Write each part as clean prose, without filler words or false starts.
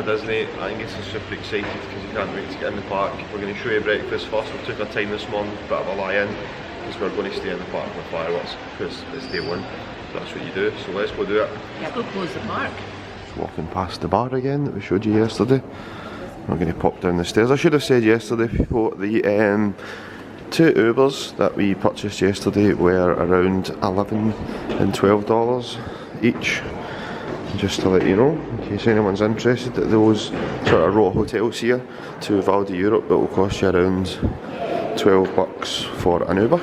at Disney. Angus is super excited because he can't wait to get in the park. We're going to show you breakfast first. We took our time this morning, bit of a lie-in, because we're going to stay in the park with fireworks because it's day one. So that's what you do. So let's go do it. Let's go close the park. Just walking past the bar again that we showed you yesterday. We're going to pop down the stairs. I should have said yesterday, people, the 2 Ubers that we purchased yesterday were around $11 and $12 each. Just to let you know, in case anyone's interested, that those sort of rot hotels here to Val d'Europe that will cost you around $12 for an Uber.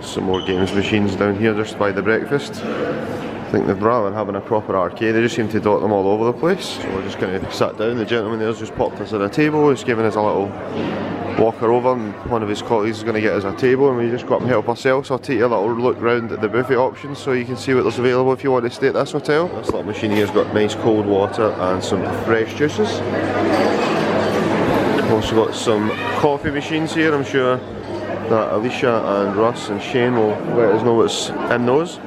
Some more games machines down here just by the breakfast. I think they'd rather than having a proper arcade, they just seem to dot them all over the place. So we're just going to sit down. The gentleman there's just popped us at a table. He's giving us a little walker over, and one of his colleagues is going to get us a table, and we just go up and help ourselves. So I'll take you a little look round at the buffet options so you can see what there's available if you want to stay at this hotel. This little machine here has got nice cold water and some fresh juices. Also got some coffee machines here. I'm sure that Alicia and Russ and Shane will let us know what's in those.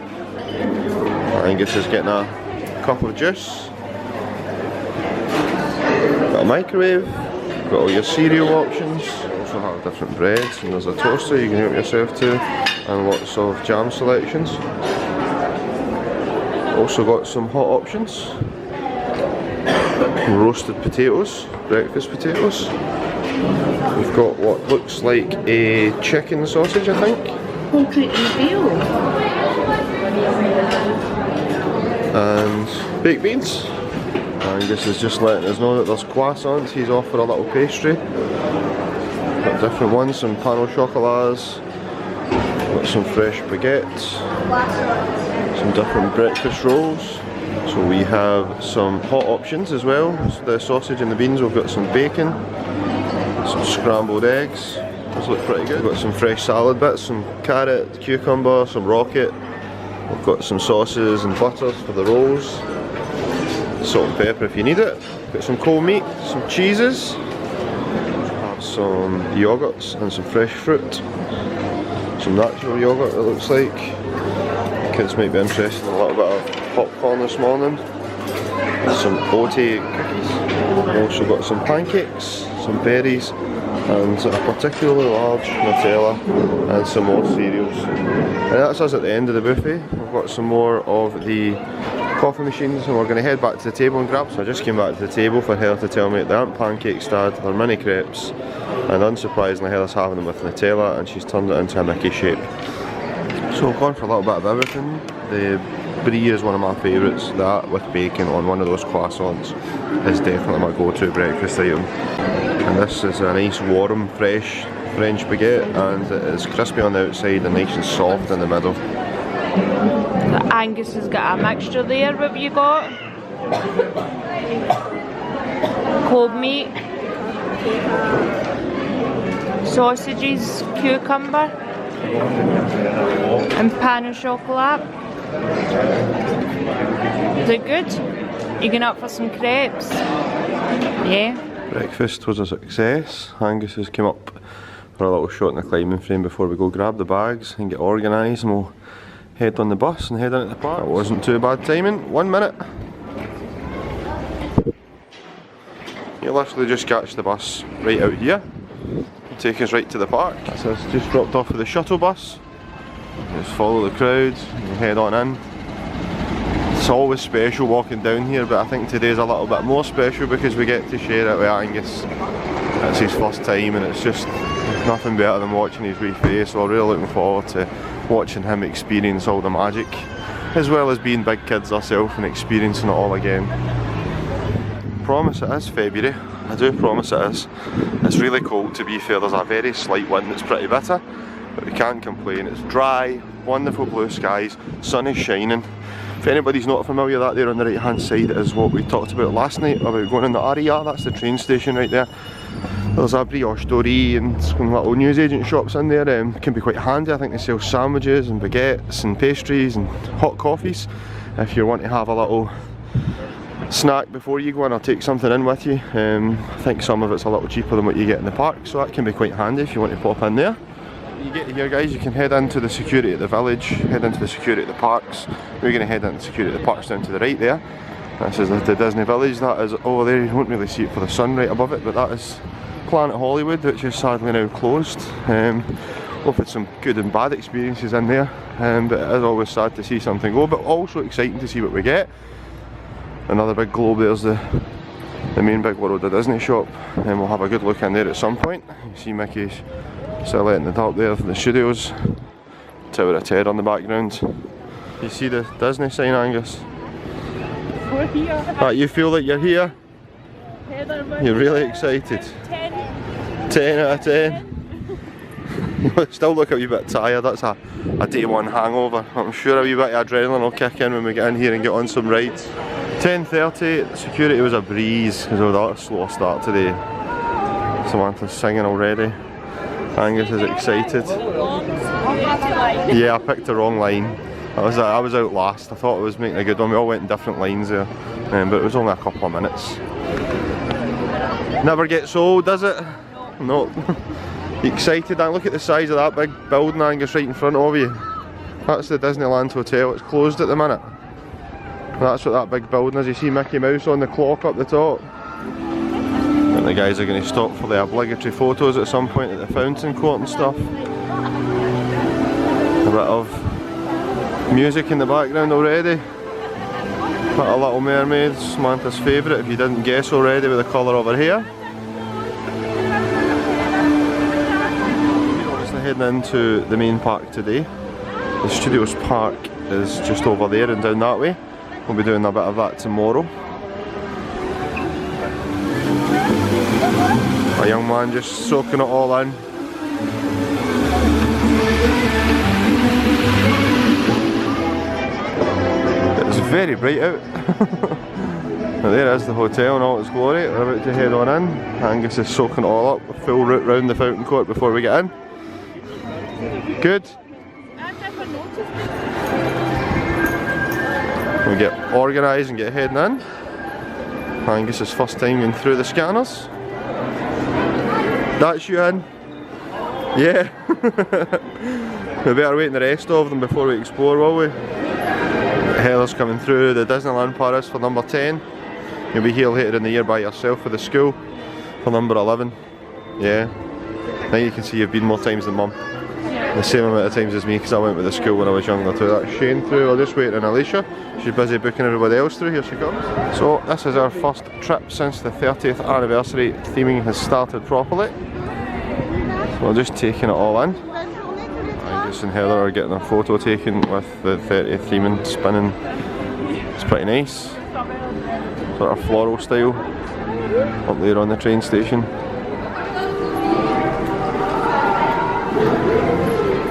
Angus is getting a cup of juice. Got a microwave. Got all your cereal options. Also have different breads, and there's a toaster you can help yourself to, and lots of jam selections. Also got some hot options. Roasted potatoes, breakfast potatoes. We've got what looks like a chicken sausage, I think. Concrete veal. And baked beans. Angus is just letting us know that there's croissants. He's offered a little pastry. Got different ones, some pain au chocolats. Got some fresh baguettes. Some different breakfast rolls. So we have some hot options as well. So the sausage and the beans. We've got some bacon. Some scrambled eggs. Those look pretty good. We've got some fresh salad bits, some carrot, cucumber, some rocket. We've got some sauces and butters for the rolls. Salt and pepper if you need it. Got some cold meat, some cheeses. Have some yogurts and some fresh fruit. Some natural yogurt it looks like. Kids might be interested in a little bit of popcorn this morning. Some oat cookies. Also got some pancakes, some berries, and a particularly large Nutella, and some more cereals. And that's us at the end of the buffet. We've got some more of the coffee machines, and we're going to head back to the table and grab. So I just came back to the table for Heather to tell me that they aren't pancakes, Dad, they're mini crepes, and unsurprisingly Heather's having them with Nutella, and she's turned it into a Mickey shape. So I've gone for a little bit of everything. The brie is one of my favourites. That with bacon on one of those croissants is definitely my go-to breakfast item. And this is a nice warm, fresh French baguette, and it is crispy on the outside and nice and soft in the middle. Angus has got a mixture there. What have you got? Cold meat, sausages, cucumber, and pain au chocolat. Is it good? You going up for some crepes? Yeah. Breakfast was a success. Angus has come up for a little shot in the climbing frame before we go grab the bags and get organised, and we'll head on the bus and head into the park. That wasn't too bad timing. 1 minute. You literally just catch the bus right out here and take us right to the park. So it's just dropped off with the shuttle bus. Just follow the crowd and head on in. It's always special walking down here, but I think today's a little bit more special because we get to share it with Angus. It's his first time, and it's just nothing better than watching his wee face. So we're really looking forward to watching him experience all the magic, as well as being big kids ourselves and experiencing it all again. Promise it is February. I do promise it is. It's really cold, to be fair. There's a very slight wind that's pretty bitter, but we can't complain. It's dry, wonderful blue skies, sun is shining. If anybody's not familiar, that there on the right hand side is what we talked about last night, about going in the area. That's the train station right there. There's a brioche dorée and some little newsagent shops in there. Can be quite handy. I think they sell sandwiches and baguettes and pastries and hot coffees if you want to have a little snack before you go in or take something in with you. I think some of it's a little cheaper than what you get in the park, so that can be quite handy if you want to pop in there. You get here, guys, you can head into the security at the village, head into the security at the parks. We're going to head into the security at the parks down to the right there. This is the Disney Village. That is over there. You won't really see it for the sun right above it, but that is Planet Hollywood, which is sadly now closed. We've had some good and bad experiences in there, but it is always sad to see something go, but also exciting to see what we get. Another big globe, there's the main big World of Disney shop, and we'll have a good look in there at some point. You see Mickey's silhouette in the top there for the studios. Tower of Terror on the background. You see the Disney sign, Angus? We're here. You feel like you're here? You're really excited? 10 out of 10. You still look a wee bit tired. That's a day one hangover. I'm sure a wee bit of adrenaline will kick in when we get in here and get on some rides. 10:30, security was a breeze because of that slow start today. Samantha's singing already. Angus is excited. Yeah, I picked the wrong line. I was out last. I thought I was making a good one. We all went in different lines there, but it was only a couple of minutes. Never gets old, does it? No. You excited? And look at the size of that big building, Angus, right in front of you. That's the Disneyland Hotel. It's closed at the minute. That's what that big building is. You see Mickey Mouse on the clock up the top. And the guys are going to stop for the obligatory photos at some point at the fountain court and stuff. A bit of music in the background already. Bit of Little Mermaid, Samantha's favourite if you didn't guess already with the colour of her hair. We're obviously heading into the main park today. The Studios Park is just over there and down that way. We'll be doing a bit of that tomorrow. A young man just soaking it all in. It's very bright out. Now there is the hotel in all its glory. We're about to head on in. Angus is soaking it all up. A full route round the fountain court before we get in. Good. We get organised and get heading in. Angus's first time going through the scanners. That's you in? Yeah. We better wait in the rest of them before we explore, will we? Heather's coming through the Disneyland Paris for number 10. You'll be here later in the year by yourself for the school for number 11. Yeah. Now you can see you've been more times than Mum. The same amount of times as me because I went with the school when I was younger too. That's Shane through. I'll just wait on Alicia. She's busy booking everybody else through. Here she comes. So this is our first trip since the 30th anniversary. Theming has started properly. So we're just taking it all in. Angus and Heather are getting a photo taken with the 30th theming spinning. It's pretty nice. Sort of floral style up there on the train station.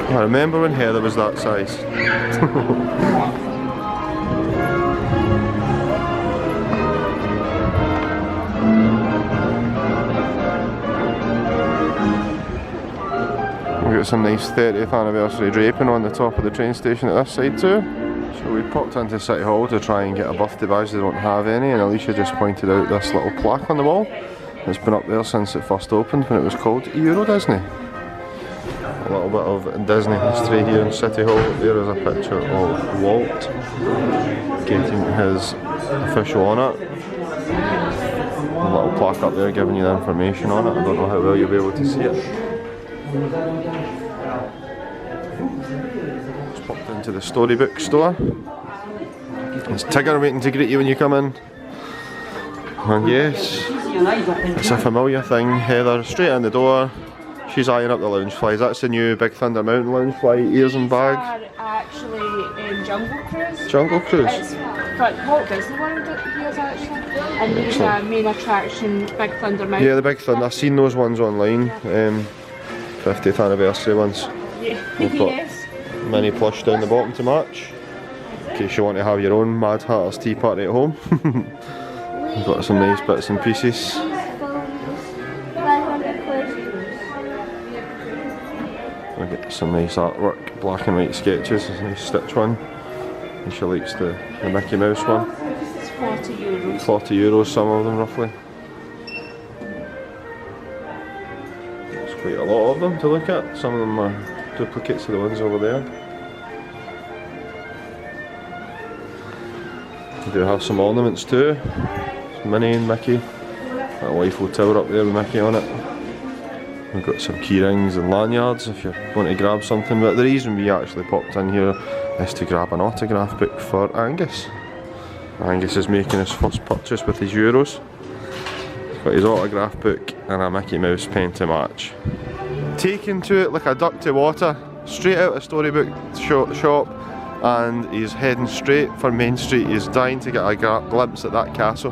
I remember when Heather was that size. We've got some nice 30th anniversary draping on the top of the train station at this side too. So we popped into City Hall to try and get a birthday badge. They don't have any, and Alicia just pointed out this little plaque on the wall. It's been up there since it first opened when it was called Euro Disney. A little bit of Disney history here in City Hall. There is a picture of Walt getting his official honour. A little plaque up there giving you the information on it. I don't know how well you'll be able to see it. Just popped into the storybook store. There's Tigger waiting to greet you when you come in. And yes, it's a familiar thing. Heather straight in the door. She's eyeing up the lounge flies. That's the new Big Thunder Mountain lounge fly, ears and bag. These are actually in Jungle Cruise. Jungle Cruise? It's Walt Disney World here actually. And these are main attraction, Big Thunder Mountain. Yeah, the Big Thunder. I've seen those ones online. 50th anniversary ones. Yeah. We've got mini plush down the bottom to match. In case you want to have your own Mad Hatter's tea party at home. We've got some nice bits and pieces. We've got some nice artwork, black and white sketches. There's a nice Stitch one. And she likes the Mickey Mouse one. It's €40. €40, some of them roughly. There's quite a lot of them to look at. Some of them are duplicates of the ones over there. We do have some ornaments too. Minnie and Mickey. That Eiffel Tower up there with Mickey on it. We've got some key rings and lanyards if you're going to grab something. But the reason we actually popped in here is to grab an autograph book for Angus. Angus is making his first purchase with his euros. He's got his autograph book and a Mickey Mouse pen to match. Taken to it like a duck to water, straight out of Storybook shop, and he's heading straight for Main Street. He's dying to get a glimpse at that castle.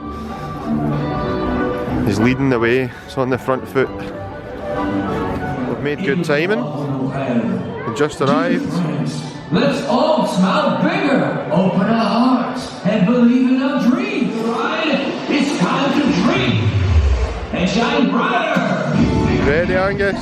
He's leading the way, he's on the front foot. We've made good timing. We just arrived. Let's all smile bigger, open our hearts, and believe in our dreams, right? It's time to dream and shine brighter. Ready, Angus?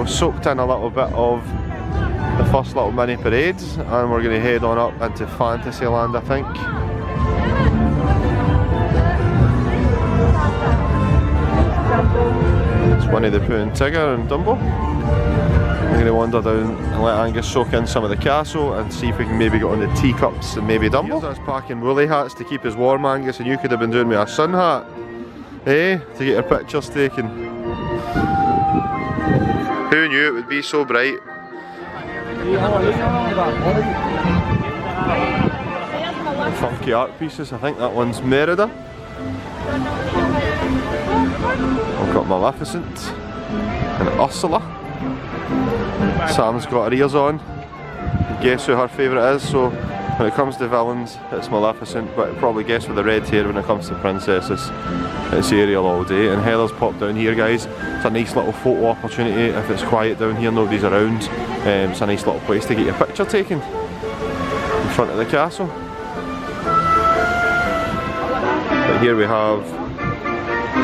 Soaked in a little bit of the first little mini parades, and we're going to head on up into Fantasyland, I think. It's Winnie the Pooh and Tigger and Dumbo. We're going to wander down and let Angus soak in some of the castle and see if we can maybe get on the teacups and maybe Dumbo. Here's us packing woolly hats to keep us warm, Angus, and you could have been doing with a sun hat, eh? To get your pictures taken. Who knew it would be so bright? Funky art pieces, I think that one's Merida. I've got Maleficent and Ursula. Sam's got her ears on. Guess who her favourite is? So when it comes to villains, it's Maleficent, but probably guess with the red hair when it comes to princesses, it's Ariel all day. And Heather's popped down here, guys. It's a nice little photo opportunity if it's quiet down here, nobody's around. It's a nice little place to get your picture taken in front of the castle. But here we have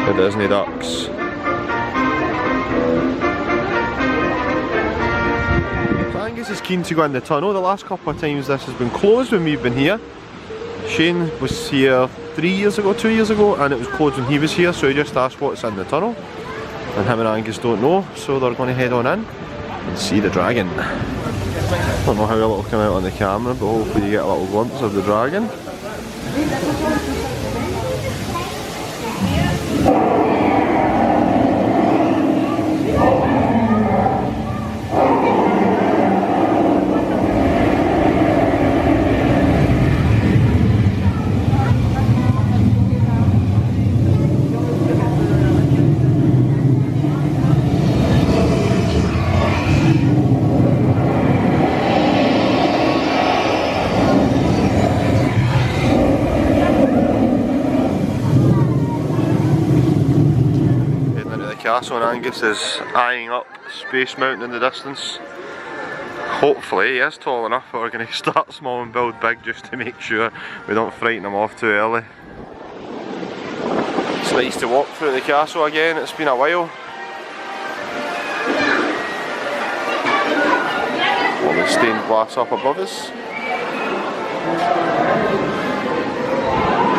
the Disney ducks. Angus is keen to go in the tunnel. The last couple of times this has been closed when we've been here. Shane was here 2 years ago, and it was closed when he was here, so he just asked what's in the tunnel. And him and Angus don't know, so they're going to head on in and see the dragon. Don't know how it'll come out on the camera, but hopefully you get a little glimpse of the dragon. castle and Angus is eyeing up Space Mountain in the distance. Hopefully he is tall enough, but we're going to start small and build big just to make sure we don't frighten him off too early. It's nice to walk through the castle again, it's been a while. All the stained glass up above us.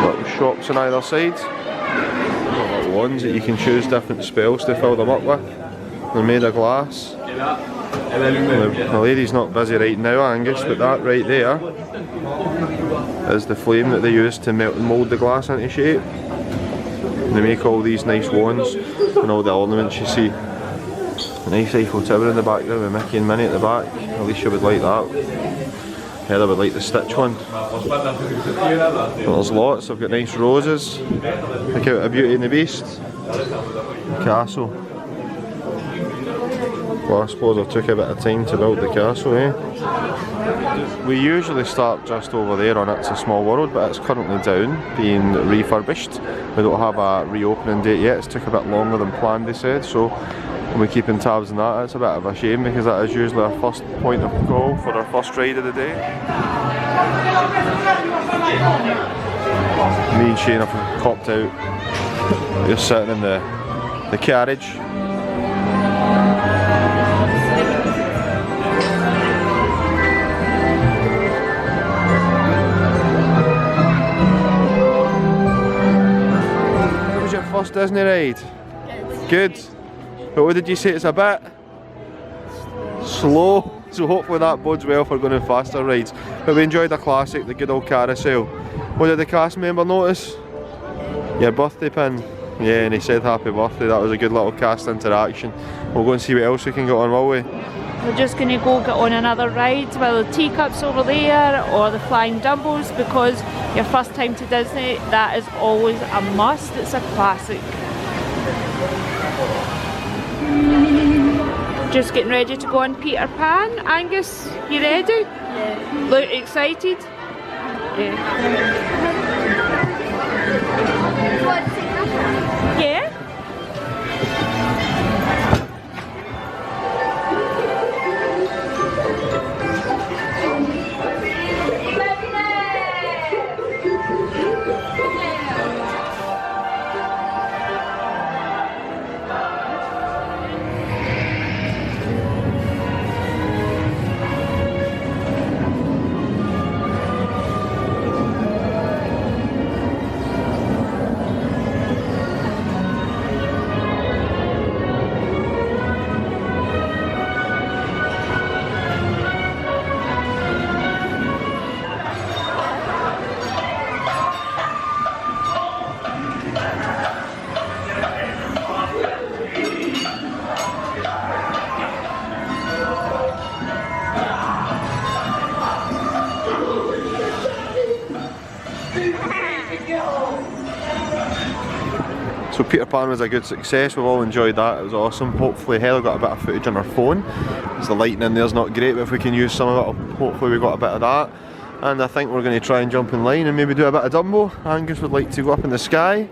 Little shops on either side. Little ones that you can choose different spells to fill them up with. They're made of glass. The lady's not busy right now, Angus, but that right there is the flame that they use to mould the glass into shape. They make all these nice wands and all the ornaments you see. A nice Eiffel Tower in the back there with Mickey and Minnie at the back. Alicia would like that. Heather would like the Stitch one. There's lots. I've got nice roses. Look out, a Beauty and the Beast. Castle. Well, I suppose I took a bit of time to build the castle, eh? We usually start just over there on It's a Small World, but it's currently down, being refurbished. We don't have a reopening date yet. It's took a bit longer than planned, they said, so we're keeping tabs on that. It's a bit of a shame because that is usually our first point of call for our first ride of the day. Me and Shane have copped out. We're sitting in the carriage. What was your first Disney ride? Good. But what did you say, it's a bit slow? So hopefully that bodes well for going on faster rides. But we enjoyed the classic, the good old carousel. What did the cast member notice? Your birthday pin. Yeah, and he said happy birthday. That was a good little cast interaction. We'll go and see what else we can get on, will we? We're just going to go get on another ride, whether the teacups over there or the flying Dumbos, because your first time to Disney, that is always a must. It's a classic. Just getting ready to go on Peter Pan. Angus, you ready? Yeah. Look excited? Yeah. Yeah? So Peter Pan was a good success, we've all enjoyed that, it was awesome. Hopefully Heather got a bit of footage on her phone, because the lighting in there's not great, but if we can use some of it, hopefully we got a bit of that. And I think we're going to try and jump in line and maybe do a bit of Dumbo. Angus would like to go up in the sky.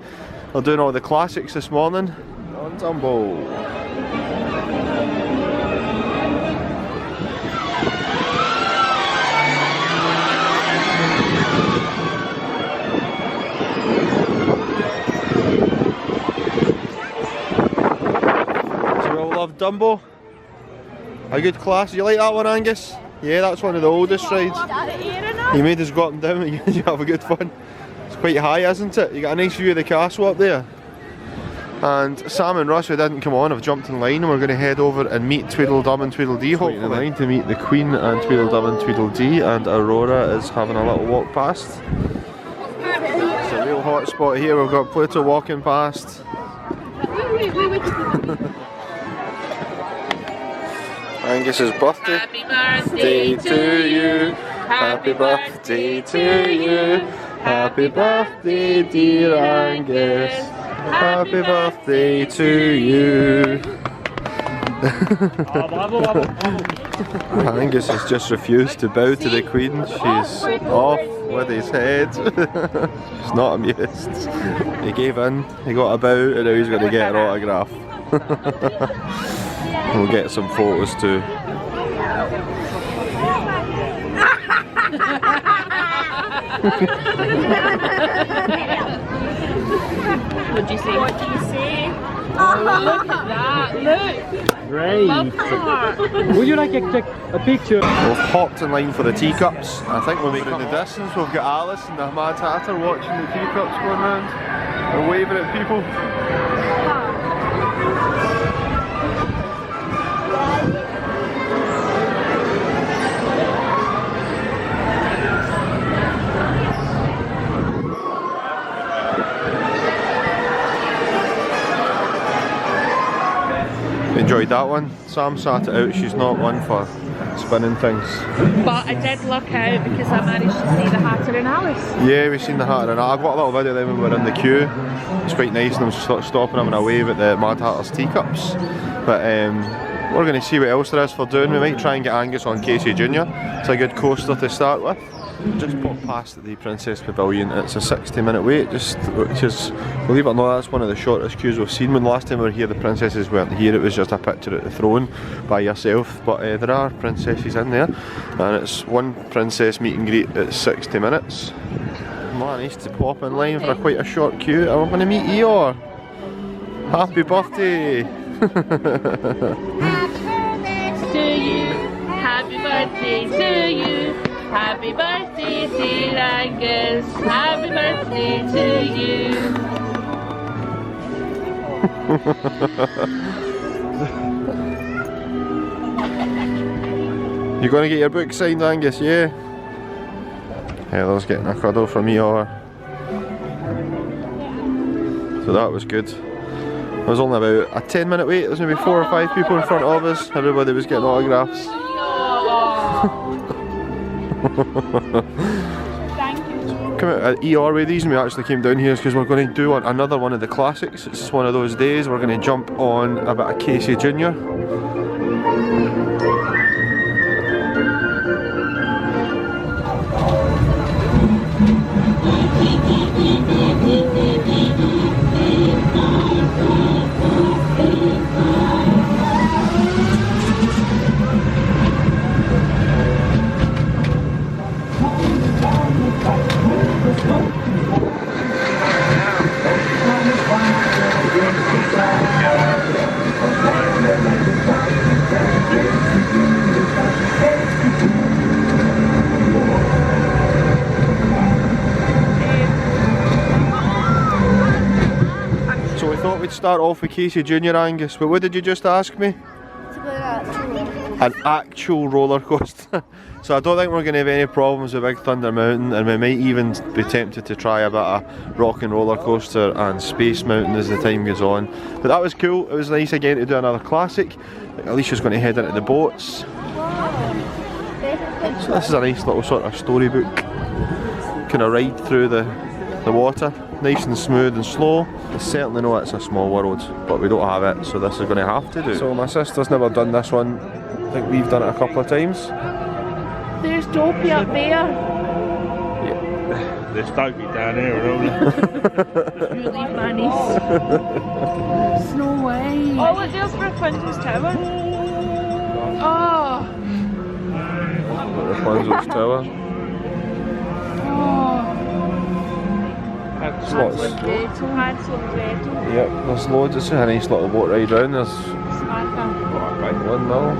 We're doing all the classics this morning on Dumbo. Love Dumbo. A good class. You like that one, Angus? Yeah, that's one of the oldest rides. You made us go up and down. You have a good fun. It's quite high, isn't it? You got a nice view of the castle up there. And Sam and Russ, who didn't come on, have jumped in line, and we're going to head over and meet Tweedledum and Tweedledee. Hopefully in line to meet the Queen and Tweedledum and Tweedledee, and Aurora is having a little walk past. It's a real hot spot here. We've got Pluto walking past. Angus's birthday. Happy birthday to you. Happy birthday to you. Happy birthday, dear Angus. Happy birthday to you. Angus has just refused to bow to the Queen. She's off with his head. She's not amused. He gave in, he got a bow, and now he's going to get an autograph. We'll get some photos too. What do you say? What do you say? Oh, look at that, look! Great! Would you like a picture? We've hopped in line for the teacups. I think we're making in the distance. We've got Alice and the Mad Hatter watching the teacups going round. They're waving at people. Enjoyed that one. Sam sat it out, she's not one for spinning things. But I did look out because I managed to see the Hatter and Alice. Yeah, we've seen the Hatter and I got a little video then when we were in the queue. It's quite nice and I'm stopping having a wave at the Mad Hatter's teacups. But we're going to see what else there is for doing. We might try and get Angus on Casey Jr. It's a good coaster to start with. Just popped past the Princess Pavilion. It's a 60-minute wait, which is, believe it or not, that's one of the shortest queues we've seen. When the last time we were here, the princesses weren't here. It was just a picture at the throne by yourself. But there are princesses in there, and it's one princess meet and greet at 60 minutes. Man, I used to pop in line for quite a short queue. I'm going to meet Eeyore. Happy birthday! To you, happy birthday to you. Happy birthday, dear Angus. Happy birthday to you. You going to get your book signed, Angus? Yeah? Heather's getting a cuddle from Eeyore. So that was good. It was only about a 10-minute wait. There was maybe 4 or 5 people in front of us. Everybody was getting autographs. Thank you. Come out Eeyore. The reason we actually came down here is because we're going to do another one of the classics. It's one of those days. We're going to jump on a bit of Casey Jr. So we thought we'd start off with Casey Jr. Angus, but what did you just ask me? An actual roller coaster. So I don't think we're going to have any problems with Big Thunder Mountain, and we might even be tempted to try a bit of Rock and Roller Coaster and Space Mountain as the time goes on. But that was cool. It was nice again to do another classic. Alicia's going to head into the boats. So this is a nice little sort of storybook kind of ride through the water. Nice and smooth and slow. I certainly know it's a small world, but we don't have it, so this is going to have to do. So my sister's never done this one. I think we've done it a couple of times. There's Dopey up there. There's Dopey down here, really. Really funny. Snow White. Oh, look, there's Rapunzel's tower. Oh. Rapunzel's tower. Oh. Hansel and Gretel. Yep, there's loads. It's a nice little boat ride round. There's Smarter. a big one now.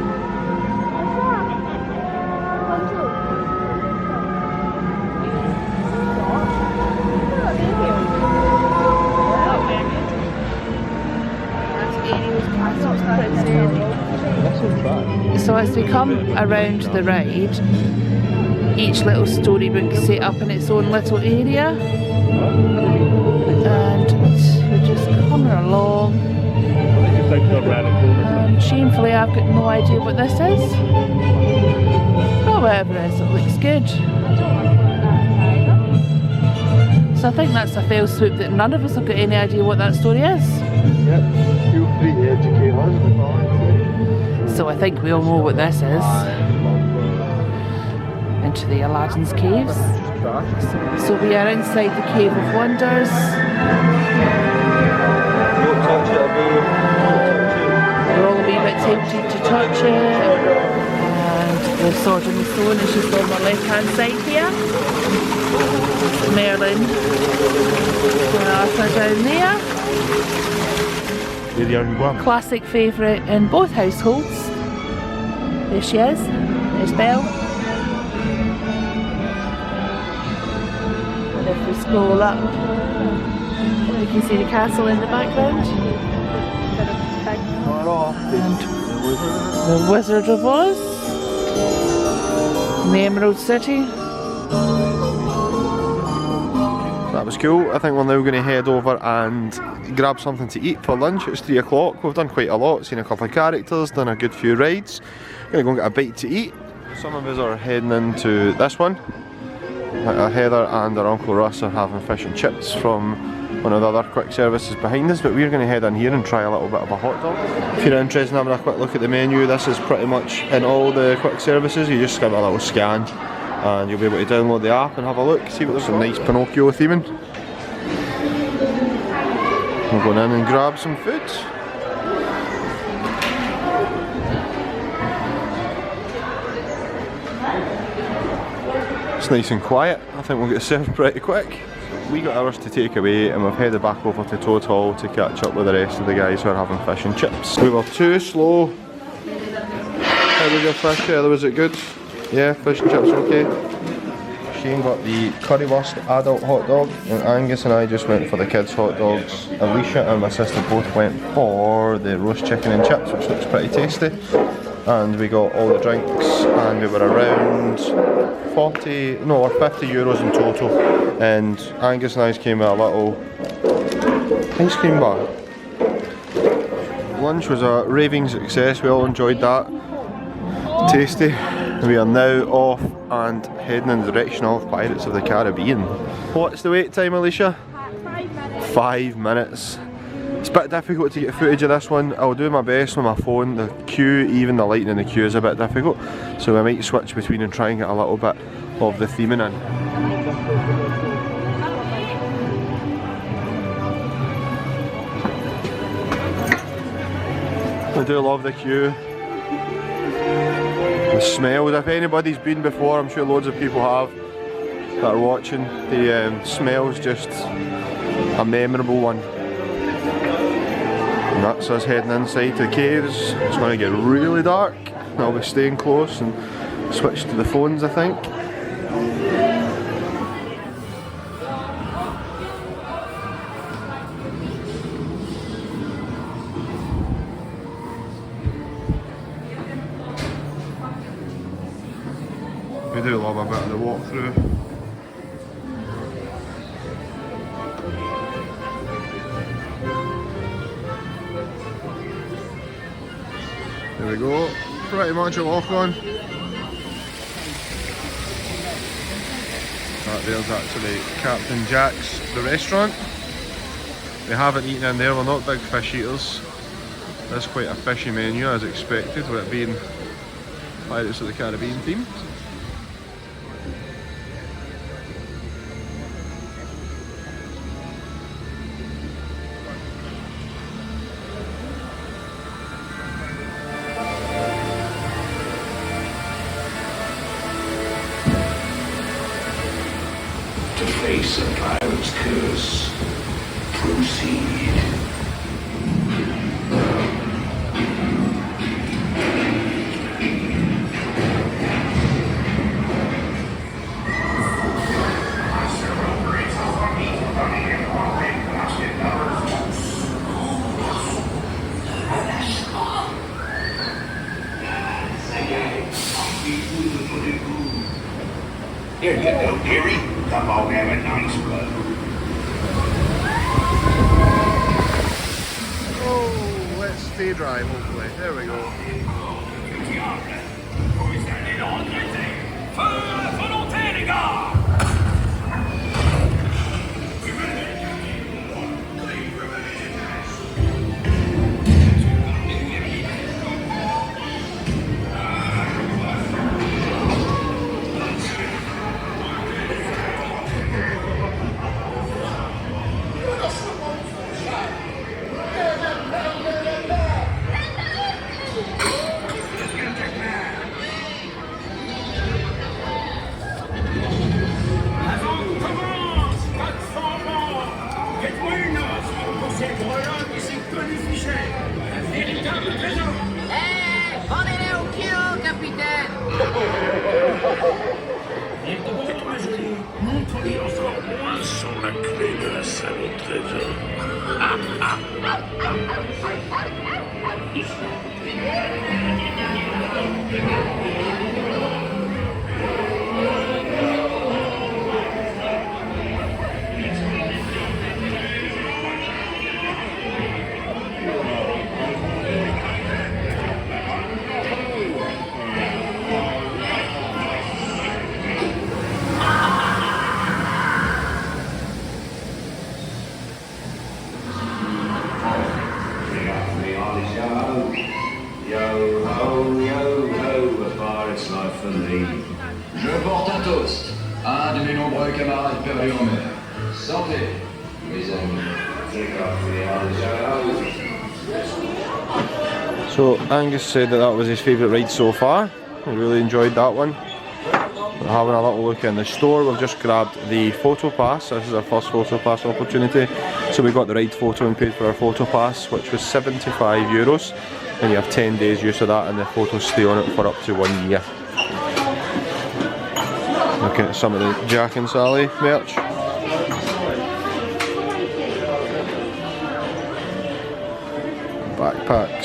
So as we come around the ride, each little storybook is set up in its own little area, and we're just coming along. Shamefully, I've got no idea what this is. Oh, whatever it is, it looks good. So I think that's a fail swoop that none of us have got any idea what that story is. Yep, feel free to educate us. So I think we all know what this is. Into the Aladdin's caves. So we are inside the Cave of Wonders. Don't touch it, tempted to touch it. And the sword in the stone is just on the left hand side here. Merlin and Arthur down there. Classic favourite in both households. There she is. There's Belle. And if we scroll up, we can see the castle in the background. And the Wizard of Oz. And the Emerald City. That was cool. I think we're now going to head over and grab something to eat for lunch. It's 3 o'clock. We've done quite a lot, seen a couple of characters, done a good few rides. Gonna go and get a bite to eat. Some of us are heading into this one. Heather and her Uncle Russ are having fish and chips from one of the other quick services behind us, but we're going to head in here and try a little bit of a hot dog. If you're interested in having a quick look at the menu, this is pretty much in all the quick services. You just give it a little scan and you'll be able to download the app and have a look, see what there's some nice Pinocchio theming. We're going in and grab some food. It's nice and quiet. I think we'll get served pretty quick. We got ours to take away and we've headed back over to Toad Hall to catch up with the rest of the guys who are having fish and chips. We were too slow. How was your fish, Heather? Was it good? Yeah, fish and chips okay? Shane got the currywurst adult hot dog and Angus and I just went for the kids hot dogs. Alicia and my sister both went for the roast chicken and chips, which looks pretty tasty. And we got all the drinks and we were around 50 euros in total, and Angus and I came with a little ice cream bar. Lunch was a raving success, we all enjoyed that. Tasty. We are now off and heading in the direction of Pirates of the Caribbean. What's the wait time, Alicia? 5 minutes. It's a bit difficult to get footage of this one. I'll do my best with my phone. The queue, even the lighting in the queue is a bit difficult, so I might switch between and try and get a little bit of the theming in. I do love the queue. The smells, if anybody's been before, I'm sure loads of people have that are watching, the smell's just a memorable one. And that's us heading inside to the caves. It's going to get really dark. I'll be staying close and switch to the phones, I think. We do love a bit of the walkthrough. There we go, pretty much a walk on. That there's actually Captain Jack's, the restaurant. We haven't eaten in there, we're not big fish eaters. There's quite a fishy menu as expected, with it being Pirates of the Caribbean themed. To face a pirate's curse, proceed. Here you go, dearie. Come on, have a nice blow. Oh, let's stay dry, hopefully. There we go. toast. Un de mes nombreux camarades perdus en mer. Santé, mes amis. So Angus said that was his favourite ride so far. He really enjoyed that one. We're having a little look in the store. We've just grabbed the photo pass. This is our first photo pass opportunity. So we got the ride photo and paid for our photo pass, which was €75. And you have 10 days use of that, and the photos stay on it for up to 1 year. Looking at some of the Jack and Sally merch. Backpack.